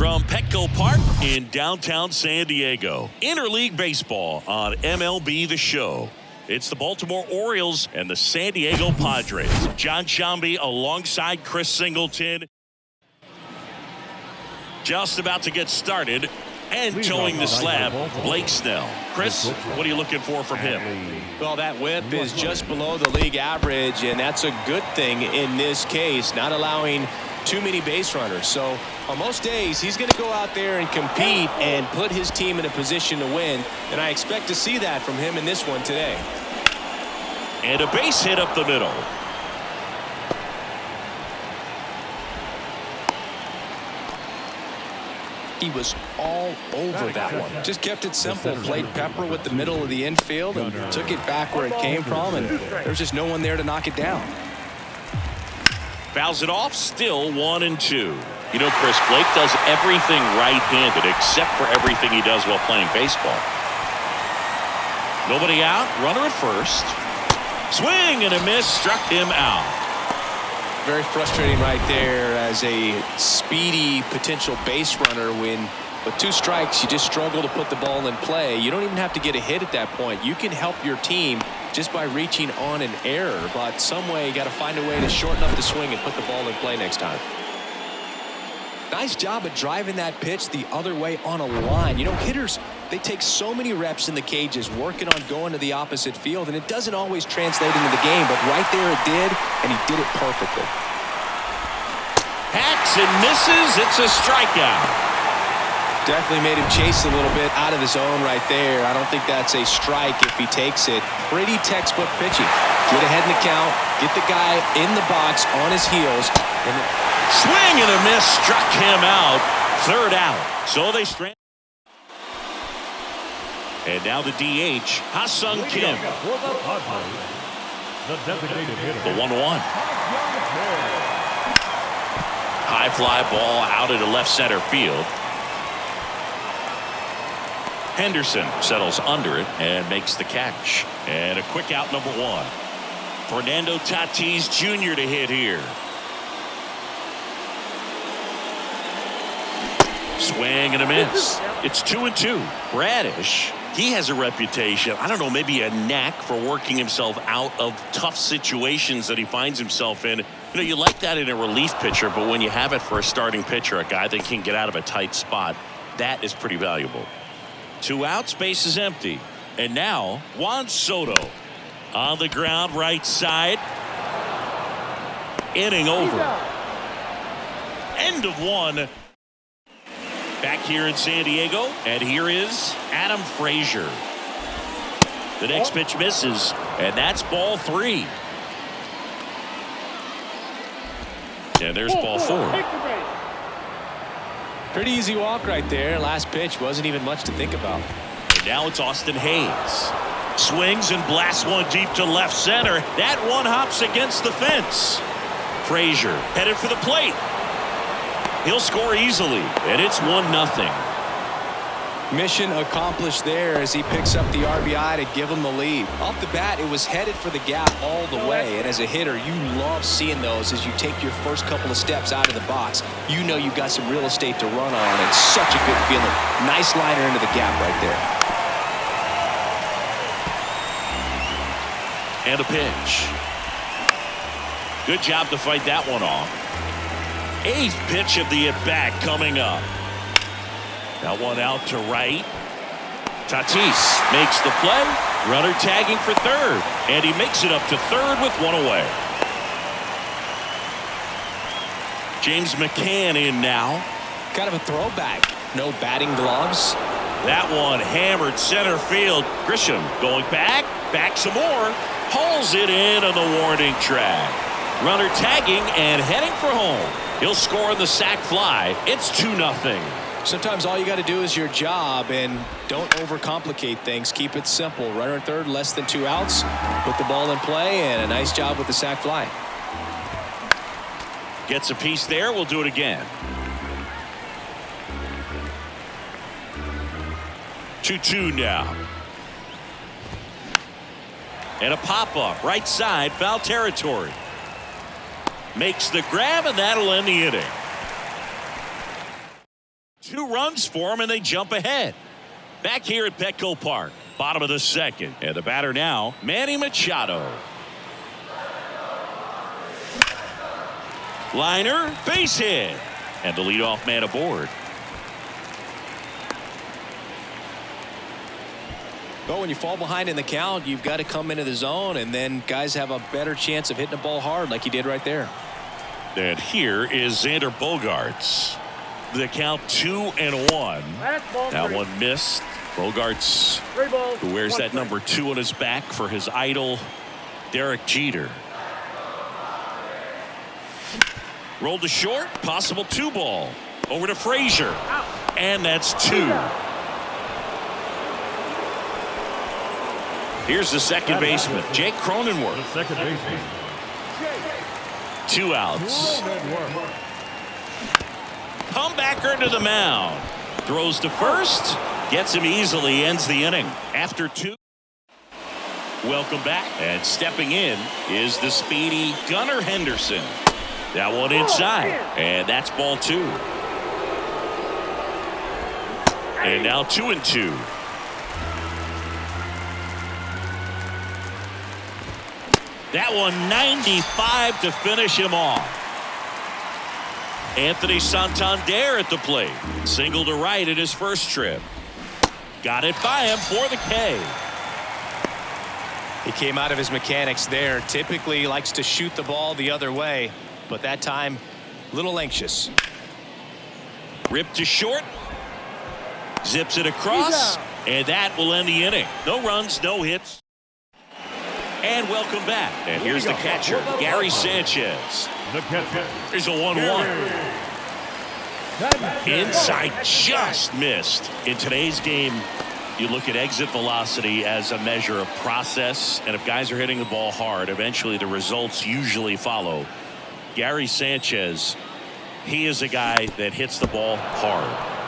From Petco Park in downtown San Diego, interleague baseball on MLB The Show. It's the Baltimore Orioles and the San Diego Padres. John Shambi alongside Chris Singleton. Just about to get started. And towing the slab, Blake Snell. Chris, what are you looking for from him? Well, that whip is just below the league average, and that's a good thing in this case, not allowing too many base runners. So on most days, he's going to go out there and compete and put his team in a position to win, and I expect to see that from him in this one today. And a base hit up the middle. He was all over that one. Just kept it simple. Played pepper with the middle of the infield and took it back where it came from, and there's just no one there to knock it down. Fouls it off, still 1-2. You know, Chris, Blake does everything right-handed except for everything he does while playing baseball. Nobody out, runner at first. Swing and a miss, struck him out. Very frustrating right there as a speedy potential base runner when with 2 strikes you just struggle to put the ball in play. You don't even have to get a hit at that point. You can help your team just by reaching on an error, but some way you got to find a way to shorten up the swing and put the ball in play next time. Nice job of driving that pitch the other way on a line. You know, hitters, they take so many reps in the cages working on going to the opposite field, and it doesn't always translate into the game, but right there it did, and he did it perfectly. Hacks and misses. It's a strikeout. Definitely made him chase a little bit out of his zone right there. I don't think that's a strike if he takes it. Pretty textbook pitching. Get ahead in the count, get the guy in the box on his heels. And swing and a miss, struck him out. 3rd out. So they strand. And now the DH, Ha-Sung Kim. The 1-1. High fly ball out into left center field. Henderson settles under it and makes the catch. And a quick out, number 1. Fernando Tatis Jr. to hit here. Swing and a miss. It's 2-2. Bradish, he has a reputation, I don't know, maybe a knack for working himself out of tough situations that he finds himself in. You know, you like that in a relief pitcher, but when you have it for a starting pitcher, a guy that can get out of a tight spot, that is pretty valuable. 2 outs, base is empty. And now Juan Soto on the ground, right side. Inning over. End of 1. Back here in San Diego, and here is Adam Frazier. The next pitch misses, and that's ball 3. And there's ball 4. Pretty easy walk right there. Last pitch wasn't even much to think about. And now it's Austin Hayes. Swings and blasts one deep to left center. That one hops against the fence. Frazier headed for the plate. He'll score easily, and it's 1-0. Mission accomplished there as he picks up the RBI to give him the lead. Off the bat, it was headed for the gap all the way, and as a hitter, you love seeing those as you take your first couple of steps out of the box. You know you've got some real estate to run on, and such a good feeling. Nice liner into the gap right there. And a pitch. Good job to fight that one off. 8th pitch of the at-bat coming up. That one out to right. Tatis makes the play. Runner tagging for 3rd. And he makes it up to 3rd with 1 away. James McCann in now. Kind of a throwback. No batting gloves. That one hammered center field. Grisham going back some more. Hauls it in on the warning track. Runner tagging and heading for home. He'll score on the sac fly. It's 2-0. Sometimes all you got to do is your job and don't overcomplicate things. Keep it simple. Runner at 3rd, less than 2 outs. Put the ball in play, and a nice job with the sac fly. Gets a piece there. We'll do it again. 2-2 now. And a pop-up right side, foul territory. Makes the grab, and that'll end the inning. 2 runs for them, and they jump ahead. Back here at Petco Park, bottom of the second. And the batter now, Manny Machado. Liner, base hit. And the leadoff man aboard. Well, when you fall behind in the count, you've got to come into the zone, and then guys have a better chance of hitting the ball hard like he did right there. And here is Xander Bogaerts. The count 2-1. That one missed. Bogaerts, who wears that number 2 on his back for his idol, Derek Jeter. Rolled to short, possible 2-ball. Over to Frazier. And that's 2. Here's the second baseman, Jake Cronenworth. Second baseman. 2 outs. Comebacker to the mound. Throws to first. Gets him easily. Ends the inning. After 2. Welcome back. And stepping in is the speedy Gunnar Henderson. That one inside. And that's ball 2. And now 2-2. That one 95 to finish him off. Anthony Santander at the plate. Single to right in his first trip. Got it by him for the K. He came out of his mechanics there. Typically he likes to shoot the ball the other way, but that time a little anxious. Ripped to short. Zips it across. And that will end the inning. No runs, no hits. And welcome back. And here's the catcher, Gary Sanchez. The catcher. There's a 1-1. Inside, just missed. In today's game, you look at exit velocity as a measure of process. And if guys are hitting the ball hard, eventually the results usually follow. Gary Sanchez, he is a guy that hits the ball hard.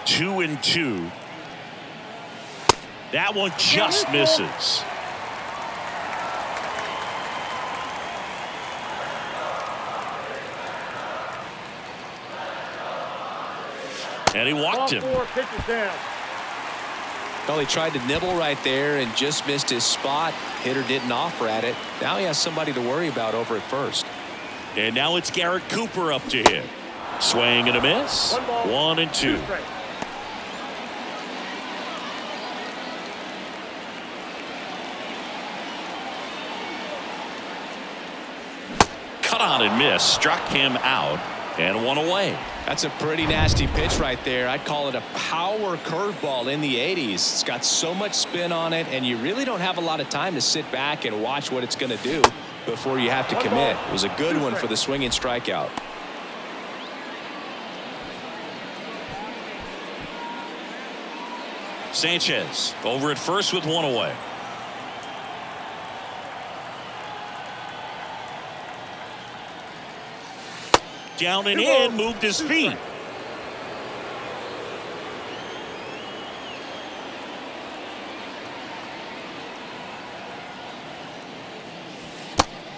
2-2. That one just misses. And he walked him. Well, he tried to nibble right there and just missed his spot. Hitter didn't offer at it. Now he has somebody to worry about over at first. And now it's Garrett Cooper up to him. Swing and a miss. 1-2. Cut on and miss. Struck him out and one away. That's a pretty nasty pitch right there. I'd call it a power curveball in the 80s. It's got so much spin on it, and you really don't have a lot of time to sit back and watch what it's going to do before you have to commit. It was a good one for the swinging strikeout. Sanchez over at first with one away. Down and in, moved his feet.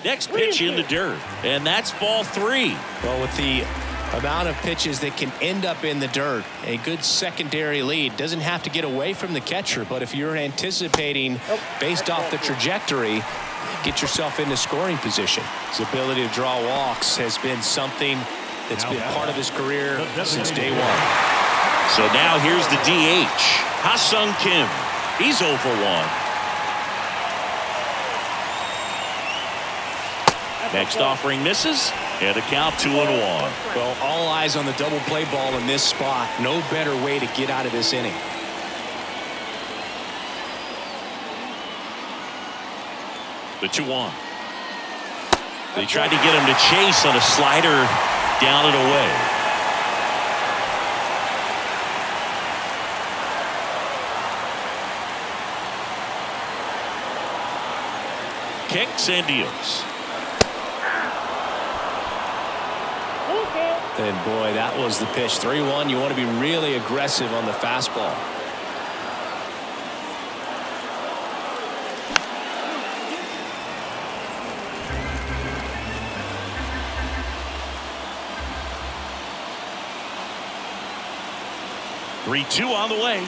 Next pitch in the dirt, and that's ball 3. Well, with the amount of pitches that can end up in the dirt, a good secondary lead doesn't have to get away from the catcher, but if you're anticipating based off the trajectory, get yourself into scoring position. His ability to draw walks has been something that's been part of his career since day one. So now here's the DH, Ha-Sung Kim. He's 0 for 1. Next offering misses, and a count 2-1. Well, all eyes on the double play ball in this spot. No better way to get out of this inning. The 2-1. They tried to get him to chase on a slider, down and away. Kicks and deals. And boy, that was the pitch. 3-1. You want to be really aggressive on the fastball. 3-2 on the way.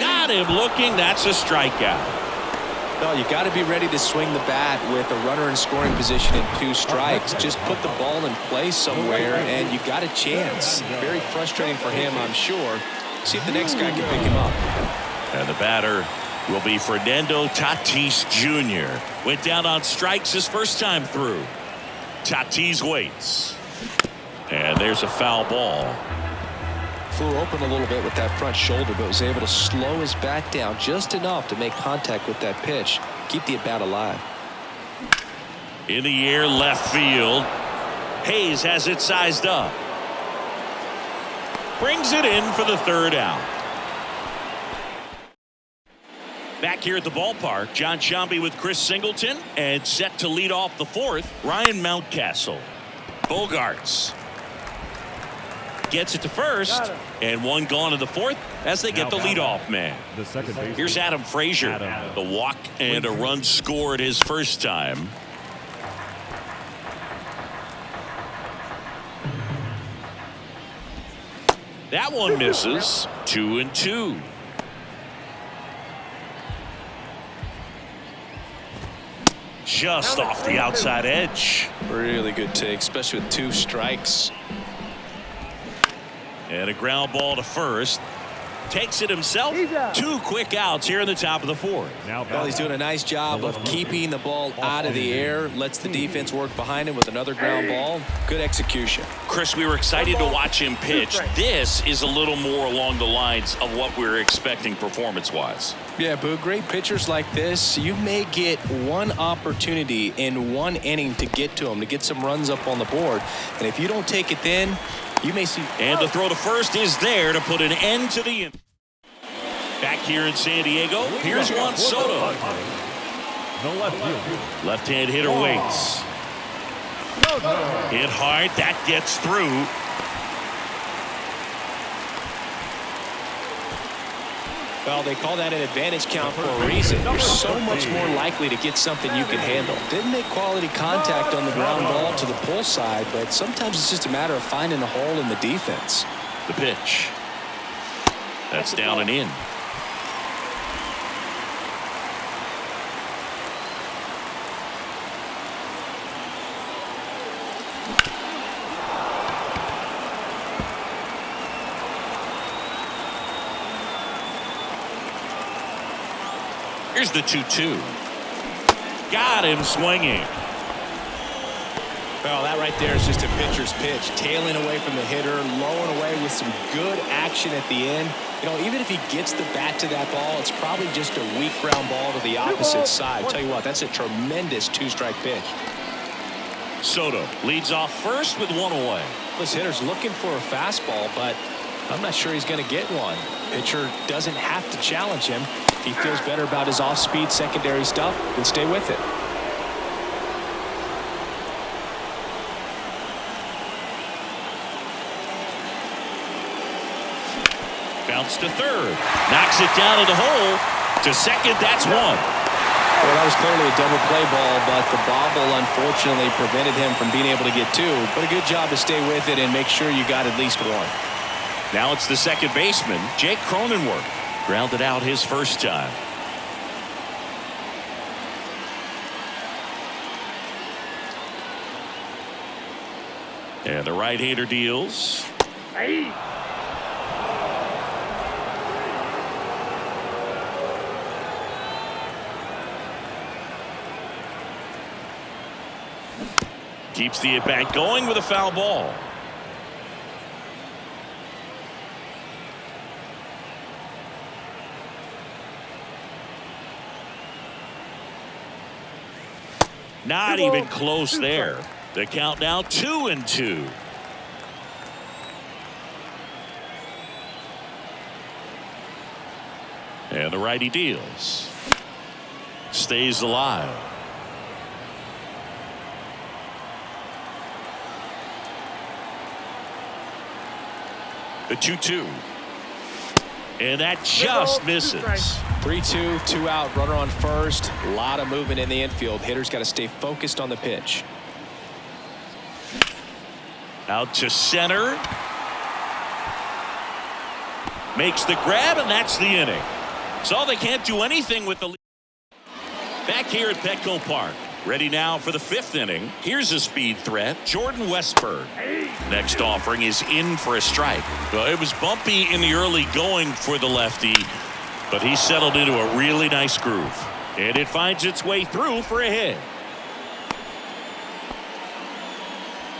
Got him looking. That's a strikeout. No, you got to be ready to swing the bat with a runner in scoring position and 2 strikes. Just put the ball in play somewhere, and you got a chance. Very frustrating for him, I'm sure. See if the next guy can pick him up. And the batter will be Fernando Tatis Jr. Went down on strikes his first time through. Tatis waits. And there's a foul ball. Flew open a little bit with that front shoulder, but was able to slow his bat down just enough to make contact with that pitch. Keep the at-bat alive. In the air, left field. Hayes has it sized up. Brings it in for the 3rd out. Back here at the ballpark, John Sciambi with Chris Singleton, and set to lead off the 4th, Ryan Mountcastle. Bogarts gets it to first, and 1 gone in the 4th as they get the leadoff man. Here's Adam Frazier. The walk and a run scored his first time. That one misses. 2-2. Just off the outside edge. Really good take, especially with 2 strikes. And a ground ball to first. Takes it himself. 2 quick outs here in the top of the 4th. Well, he's doing a nice job of keeping the ball out of the air. Lets the defense work behind him with another ground ball. Good execution. Chris, we were excited to watch him pitch. This is a little more along the lines of what we were expecting performance-wise. Yeah, Boo, great pitchers like this, you may get one opportunity in one inning to get to them, to get some runs up on the board. And if you don't take it then, you may see. And the throw to first is there to put an end to the inning. Back here in San Diego, here's Juan Soto. Left-hand hitter waits. Hit hard, that gets through. Well, they call that an advantage count for a reason. You're so much more likely to get something you can handle. Didn't make quality contact on the ground ball to the pull side, but sometimes it's just a matter of finding a hole in the defense. The pitch. That's down and in. Here's the 2-2. Got him swinging. Well, that right there is just a pitcher's pitch. Tailing away from the hitter, lowing away with some good action at the end. You know, even if he gets the bat to that ball, it's probably just a weak ground ball to the opposite side. Tell you what, that's a tremendous 2-strike pitch. Soto leads off first with 1 away. This hitter's looking for a fastball, but I'm not sure he's going to get one. Pitcher doesn't have to challenge him. If he feels better about his off-speed secondary stuff, then stay with it. Bounce to third. Knocks it down in the hole. To second, that's 1. Well, that was clearly a double play ball, but the bobble unfortunately prevented him from being able to get 2. But a good job to stay with it and make sure you got at least 1. Now it's the second baseman, Jake Cronenworth. Grounded out his first time. And the right-hander deals. Keeps the at-bat going with a foul ball. Not even close there. The count now 2-2. And the righty deals. Stays alive. The 2-2. And that just misses. 3-2, 2 out, runner on first. A lot of movement in the infield. Hitter's got to stay focused on the pitch. Out to center. Makes the grab, and that's the inning. So they can't do anything with the lead. Back here at Petco Park. Ready now for the 5th inning. Here's a speed threat, Jordan Westberg. Next offering is in for a strike. Well, it was bumpy in the early going for the lefty, but he settled into a really nice groove. And it finds its way through for a hit.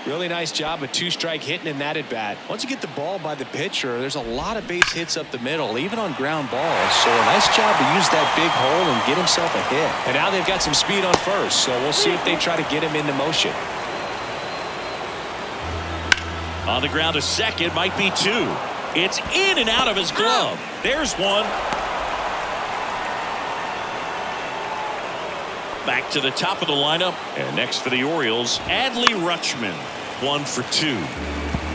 Really nice job of 2-strike hitting in that at bat. Once you get the ball by the pitcher, there's a lot of base hits up the middle, even on ground balls. So a nice job to use that big hole and get himself a hit. And now they've got some speed on first, so we'll see if they try to get him into motion. On the ground to second, might be 2. It's in and out of his glove. There's one. Back to the top of the lineup, and next for the Orioles, Adley Rutschman, 1 for 2.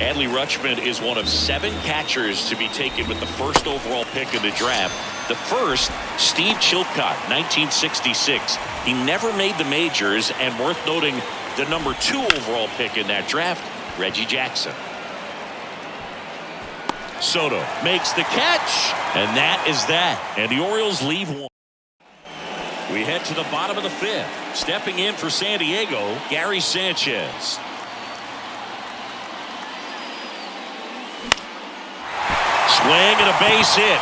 Adley Rutschman is one of 7 catchers to be taken with the first overall pick of the draft. The first, Steve Chilcott, 1966. He never made the majors, and worth noting, the number 2 overall pick in that draft, Reggie Jackson. Soto makes the catch, and that is that. And the Orioles leave 1. We head to the bottom of the 5th. Stepping in for San Diego, Gary Sanchez. Swing and a base hit.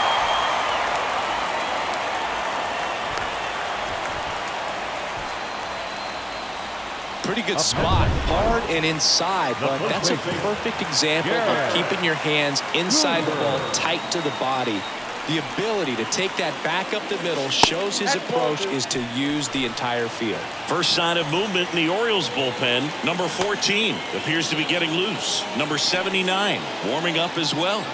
Pretty good spot, hard and inside, but that's a perfect example of keeping your hands inside the ball, tight to the body. The ability to take that back up the middle shows his approach is to use the entire field. First sign of movement in the Orioles bullpen. Number 14 appears to be getting loose. Number 79 warming up as well.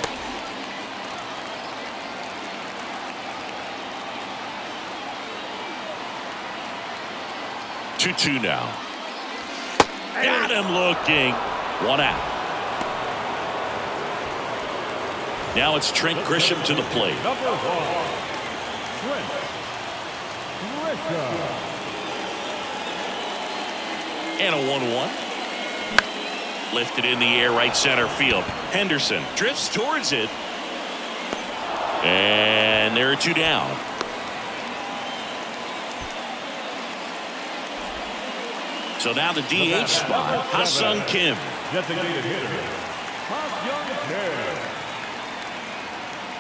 Two now. Got him looking. 1 out. Now it's Trent Grisham to the plate. Number 1, Trent Grisham. And a 1-1. Lifted in the air, right center field. Henderson drifts towards it. And there are 2 down. So now the DH spot, Ha-Sung Kim. Designated hitter, Ha-Sung Kim.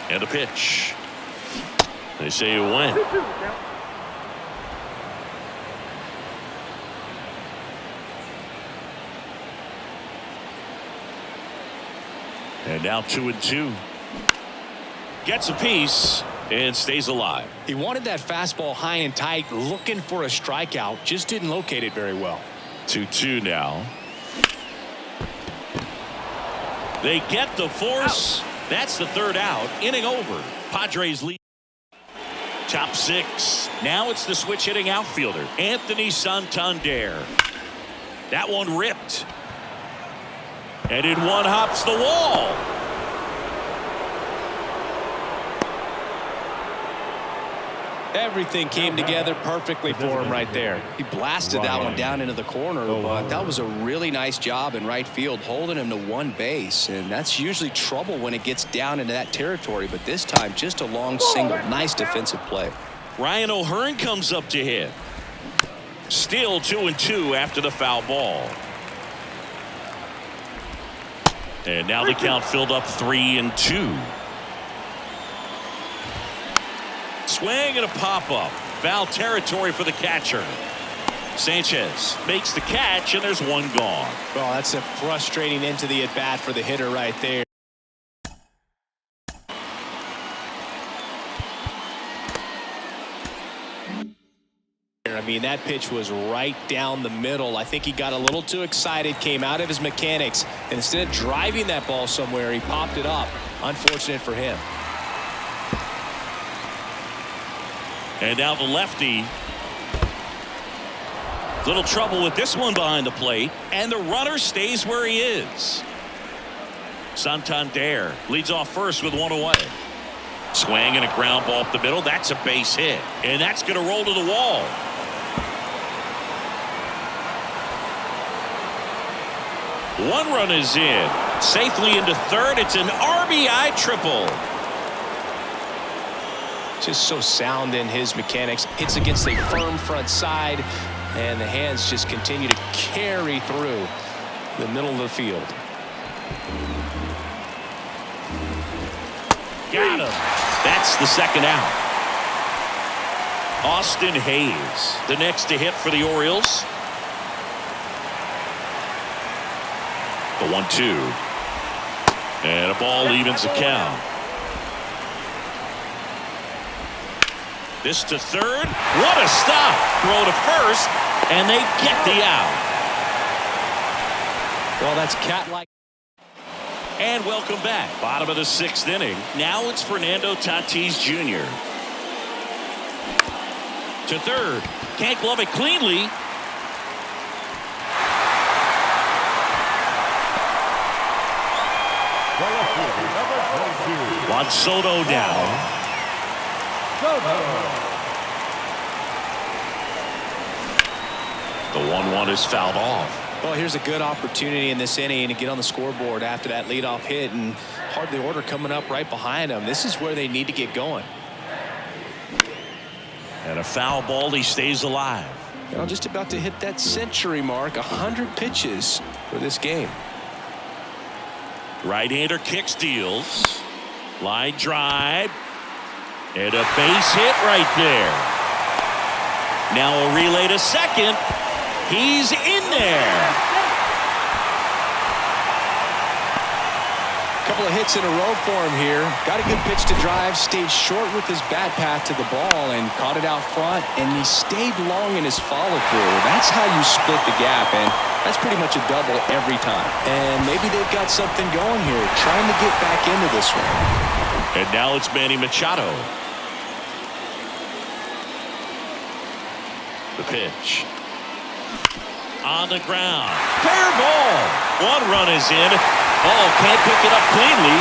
And a pitch. They say it went. And now 2-2. Gets a piece and stays alive. He wanted that fastball high and tight, looking for a strikeout, just didn't locate it very well. 2-2 now. They get the force. That's the 3rd out. Inning over. Padres lead. Top 6. Now it's the switch hitting outfielder, Anthony Santander. That one ripped. And in one hops the wall. Everything came together perfectly for him right there. He blasted that one down into the corner, but that was a really nice job in right field, holding him to 1 base. And that's usually trouble when it gets down into that territory, but this time just a long single. Nice defensive play. Ryan O'Hearn comes up to hit. Still 2-2 after the foul ball. And now the count filled up 3-2. Swing and a pop-up. Foul territory for the catcher. Sanchez makes the catch, and there's 1 gone. Well, that's a frustrating end to the at-bat for the hitter right there. I mean, that pitch was right down the middle. I think he got a little too excited, came out of his mechanics, and instead of driving that ball somewhere, he popped it up. Unfortunate for him. And now the lefty. Little trouble with this one behind the plate, and the runner stays where he is. Santander leads off first with 1 away. Swing and a ground ball up the middle. That's a base hit, and that's going to roll to the wall. One run is in. Safely into 3rd. It's an RBI triple. Just so sound in his mechanics. Hits against a firm front side, and the hands just continue to carry through the middle of the field. Got him. That's the second out. Austin Hayes, the next to hit for the Orioles. The 1-2. And a ball evens the count. This to third. What a stop. Throw to first, and they get the out. Well, that's cat-like. And welcome back. Bottom of the 6th inning. Now it's Fernando Tatis Jr. To third. Can't glove it cleanly. Juan Soto down. The 1-1 is fouled off. Well, here's a good opportunity in this inning to get on the scoreboard after that leadoff hit, and hardly order coming up right behind them. This is where they need to get going. And a foul ball. He stays alive. Well, just about to hit that century mark. 100 pitches for this game. Right-hander kicks, deals. Line drive. And a base hit right there. Now a relay to second. He's in there. Couple of hits in a row for him here. Got a good pitch to drive. Stayed short with his bat path to the ball and caught it out front. And he stayed long in his follow-through. That's how you split the gap. And that's pretty much a double every time. And maybe they've got something going here, trying to get back into this one. And now it's Manny Machado. The pitch. On the ground. Fair ball. One run is in. Oh, can't pick it up cleanly.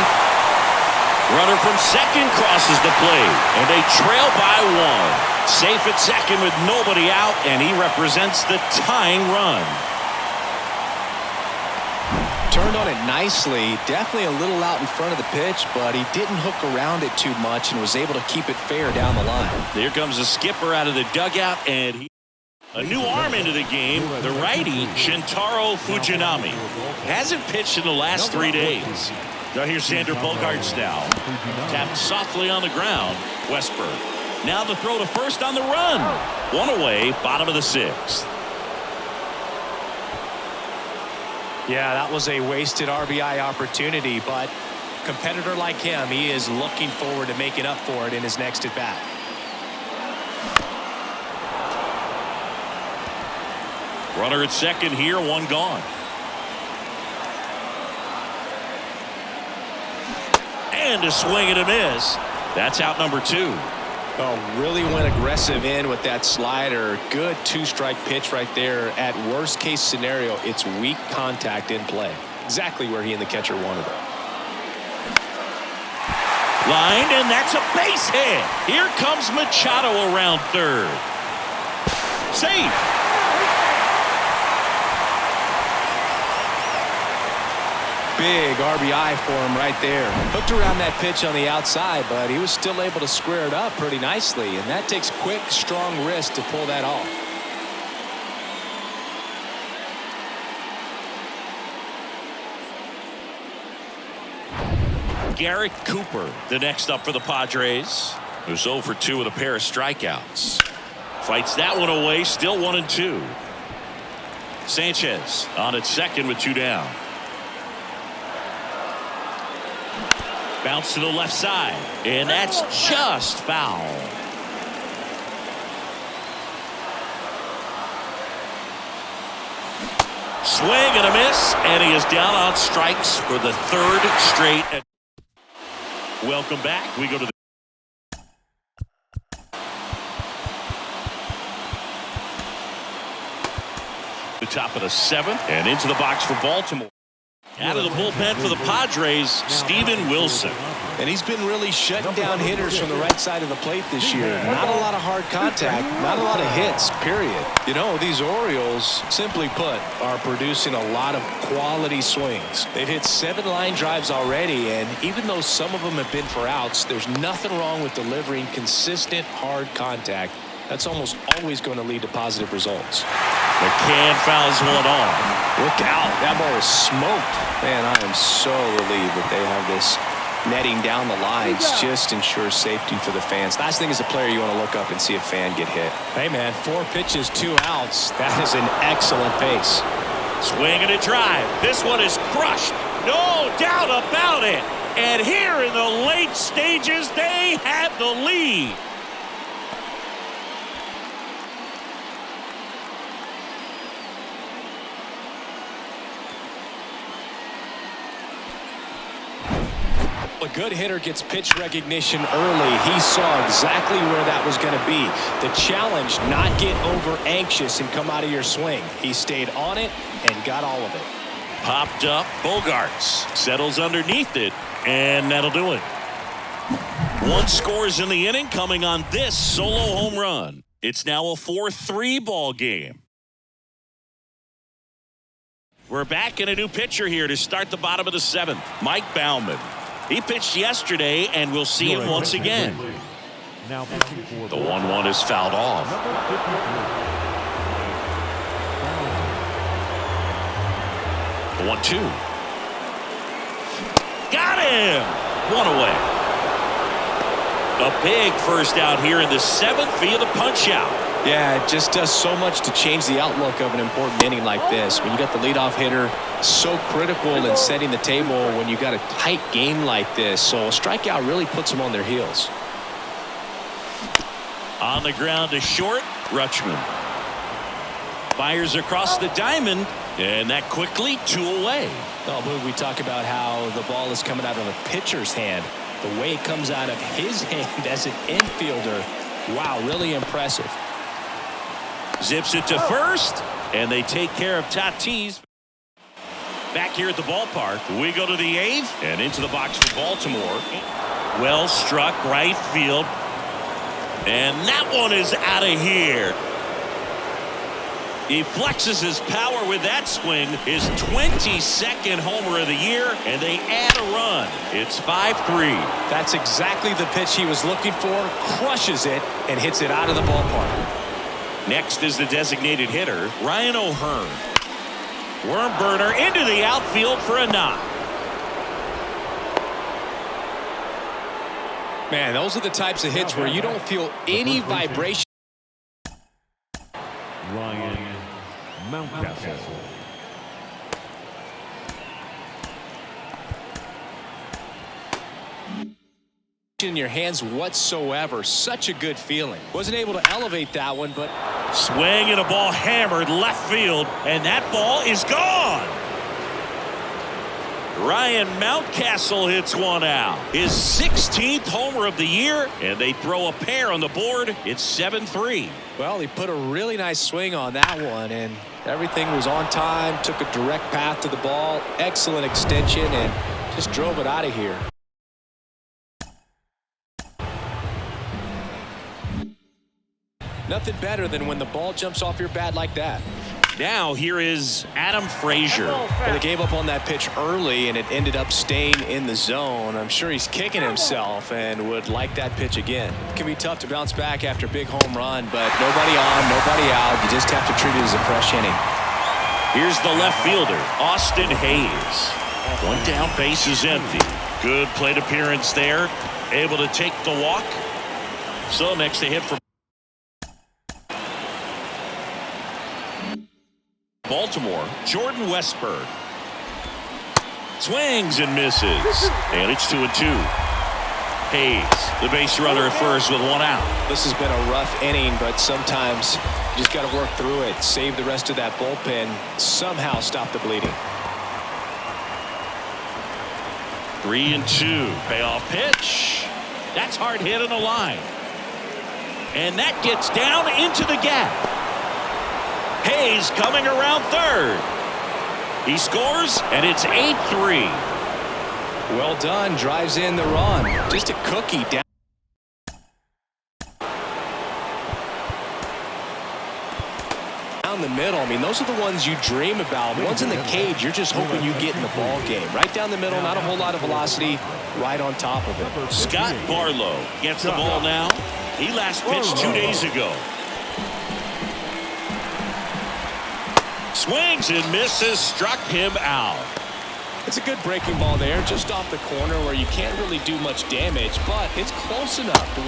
Runner from second crosses the plate. And they trail by one. Safe at second with nobody out. And he represents the tying run. Turned on it nicely. Definitely a little out in front of the pitch, but he didn't hook around it too much and was able to keep it fair down the line. There comes the skipper out of the dugout, and a new arm into the game. The righty, Shintaro Fujinami. Hasn't pitched in the last 3 days. Now here's Xander Bogaerts now. Tapped softly on the ground. Westberg. Now the throw to first on the run. One away, bottom of the 6th. Yeah, that was a wasted RBI opportunity, but competitor like him, he is looking forward to making up for it in his next at bat. Runner at second here, one gone. And a swing and a miss. That's out number 2. Oh, really went aggressive in with that slider. Good 2-strike pitch right there. At worst case scenario, it's weak contact in play. Exactly where he and the catcher wanted it. Lined, and that's a base hit. Here comes Machado around third. Safe. Big RBI for him right there. Hooked around that pitch on the outside, but he was still able to square it up pretty nicely, and that takes quick, strong wrist to pull that off. Garrett Cooper, the next up for the Padres, who's 0 for 2 with a pair of strikeouts. Fights that one away, still 1-2. Sanchez on at second with 2 down. Bounce to the left side, and that's just foul. Swing and a miss, and he is down on strikes for the 3rd straight. Welcome back. We go to the top of the 7th and into the box for Baltimore. Out of the bullpen for the Padres, Steven Wilson. And he's been really shutting down hitters from the right side of the plate this year. Not a lot of hard contact, not a lot of hits, period. You know, these Orioles, simply put, are producing a lot of quality swings. They've hit 7 line drives already, and even though some of them have been for outs, there's nothing wrong with delivering consistent hard contact. That's almost always going to lead to positive results. McCann fouls one off. Look out. That ball is smoked. Man, I am so relieved that they have this netting down the lines. Just ensures safety for the fans. Last thing as a player, you want to look up and see a fan get hit. Hey, man, 4 pitches, 2 outs. That is an excellent pace. Swing and a drive. This one is crushed. No doubt about it. And here in the late stages, they have the lead. A good hitter gets pitch recognition early. He saw exactly where that was going to be. The challenge, not get over anxious and come out of your swing. He stayed on it and got all of it. Popped up. Bogarts settles underneath it, and that'll do it. 1 scores in the inning coming on this solo home run. It's now a 4-3 ball game. We're back in a new pitcher here to start the bottom of the 7th. Mike Baumann. He pitched yesterday, and we'll see him once again. Now The 1-1 is fouled off. The 1-2. Got him! 1 away. A big first out here in the 7th via the punch out. Yeah, it just does so much to change the outlook of an important inning like this. When you got the leadoff hitter, so critical in setting the table when you got a tight game like this. So a strikeout really puts them on their heels. On the ground to short, Rutschman. Fires across the diamond, and that quickly 2 away. Oh, Boog, we talk about how the ball is coming out of a pitcher's hand. The way it comes out of his hand as an infielder, wow, really impressive. Zips it to first, and they take care of Tatis. Back here at the ballpark, we go to the 8th and into the box for Baltimore. Well struck right field, and that one is out of here. He flexes his power with that swing, his 22nd homer of the year, and they add a run. It's 5-3. That's exactly the pitch he was looking for, crushes it, and hits it out of the ballpark. Next is the designated hitter, Ryan O'Hearn. Worm burner into the outfield for a knock. Man, those are the types of hits where you don't feel any vibration. Ryan Mountcastle. In your hands whatsoever. Such a good feeling. Wasn't able to elevate that one, but Swing and a ball hammered left field, and that ball is gone. Ryan Mountcastle hits one out. His 16th homer of the year, and they throw a pair on the board. It's 7-3. well, he put a really nice swing on that one, and everything was on time. Took a direct path to the ball. Excellent extension, and just drove it out of here. Nothing better than when the ball jumps off your bat like that. Now here is Adam Frazier. Well, they gave up on that pitch early, and it ended up staying in the zone. I'm sure he's kicking himself and would like that pitch again. It can be tough to bounce back after a big home run, but nobody on, nobody out. You just have to treat it as a fresh inning. Here's the left fielder, Austin Hayes. One down, base is empty. Good plate appearance there. Able to take the walk. So next to hit for Baltimore, Jordan Westburg. Swings and misses. And it's 2-2. Hayes, the base runner at first with one out. This has been a rough inning, but sometimes you just got to work through it. Save the rest of that bullpen. Somehow stop the bleeding. 3-2. Payoff pitch. That's hard hit on the line. And that gets down into the gap. Hayes coming around third. He scores, and it's 8-3. Well done. Drives in the run. Just a cookie down. Down the middle. I mean, those are the ones you dream about. The ones in the cage, you're just hoping you get in the ball game. Right down the middle, not a whole lot of velocity, right on top of it. Scott Barlow gets the ball now. He last pitched 2 days ago. Swings and misses, struck him out. It's a good breaking ball there, just off the corner where you can't really do much damage, but it's close enough to...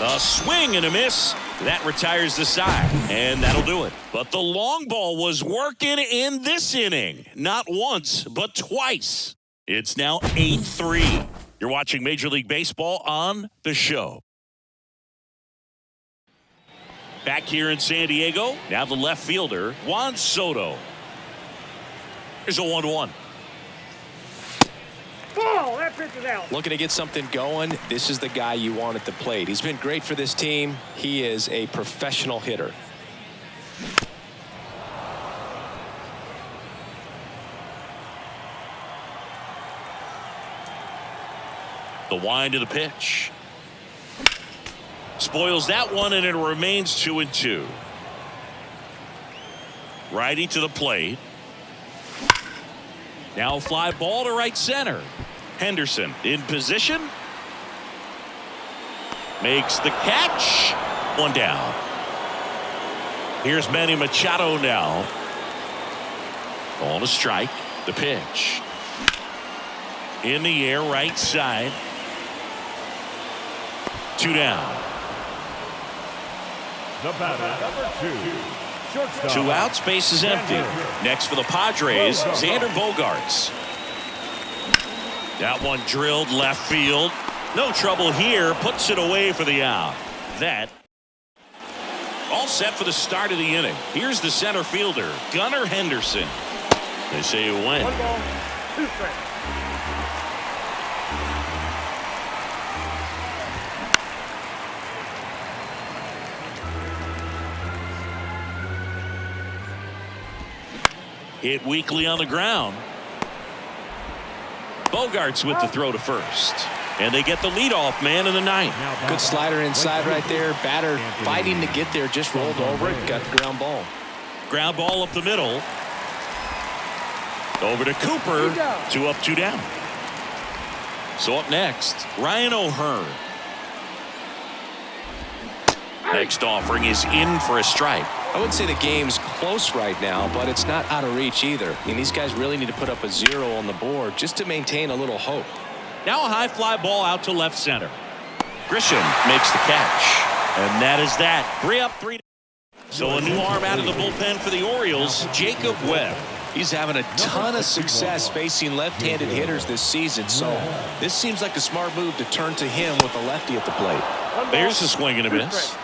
A swing and a miss. That retires the side, and that'll do it. But the long ball was working in this inning. Not once, but twice. It's now 8-3. You're watching Major League Baseball on The Show. Back here in San Diego, now the left fielder, Juan Soto. Here's a 1-1. Ball, that pitch is out. Looking to get something going. This is the guy you want at the plate. He's been great for this team. He is a professional hitter. The wind of the pitch. Spoils that one, and it remains 2-2. Righty to the plate. Now fly ball to right center. Henderson in position. Makes the catch. One down. Here's Manny Machado now. On a strike. The pitch. In the air, right side. 2 down. The batter, number 2. Shortstop. 2 outs, base is empty. Next for the Padres, Xander Bogaerts. That one drilled left field. No trouble here. Puts it away for the out. That all set for the start of the inning. Here's the center fielder, Gunnar Henderson. They say a win. 1 ball, 2 strikes. Hit weakly on the ground. Bogaerts with the throw to first. And they get the leadoff man in the ninth. Good slider inside right there. Batter fighting to get there. Just rolled over it. Got the ground ball. Ground ball up the middle. Over to Cooper. 2 up, 2 down. So up next, Ryan O'Hearn. Next offering is in for a strike. I wouldn't say the game's close right now, but it's not out of reach either. I mean, these guys really need to put up a 0 on the board just to maintain a little hope. Now a high fly ball out to left center. Grisham makes the catch. And that is that. 3 up, 3 down. So a new arm out of the bullpen for the Orioles, Jacob Webb. He's having a ton of success facing left-handed hitters this season, so this seems like a smart move to turn to him with a lefty at the plate. There's a swing and a miss.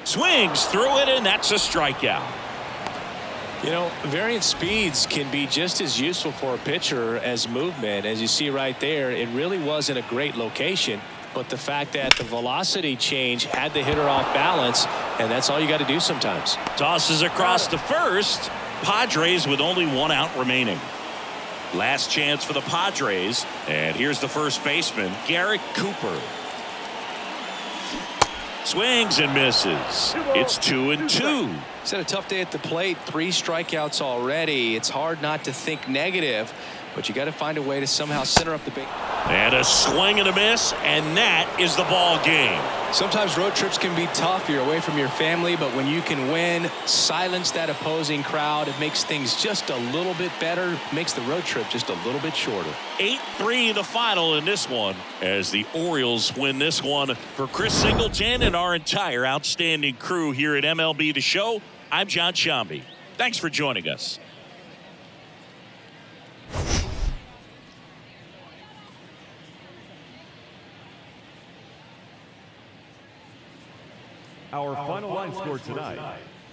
Swings through it, and that's a strikeout. You know, variant speeds can be just as useful for a pitcher as movement. As you see right there, it really wasn't a great location, but the fact that the velocity change had the hitter off balance, and that's all you got to do sometimes. Tosses across to first. Padres with only 1 out remaining. Last chance for the Padres, and here's the first baseman, Garrett Cooper. Swings and misses. It's 2-2. He's had a tough day at the plate. 3 strikeouts already. It's hard not to think negative, but you got to find a way to somehow center up the big. And a swing and a miss, and that is the ball game. Sometimes road trips can be tough. You're away from your family, but when you can win, silence that opposing crowd, it makes things just a little bit better, makes the road trip just a little bit shorter. 8-3 the final in this one as the Orioles win this one. For Chris Singleton and our entire outstanding crew here at MLB The Show, I'm John Shambi. Thanks for joining us. Our final line score tonight.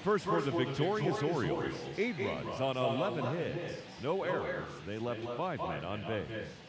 First for the victorious Orioles, 8 runs on 11 hits. No errors. They left 5 men on base.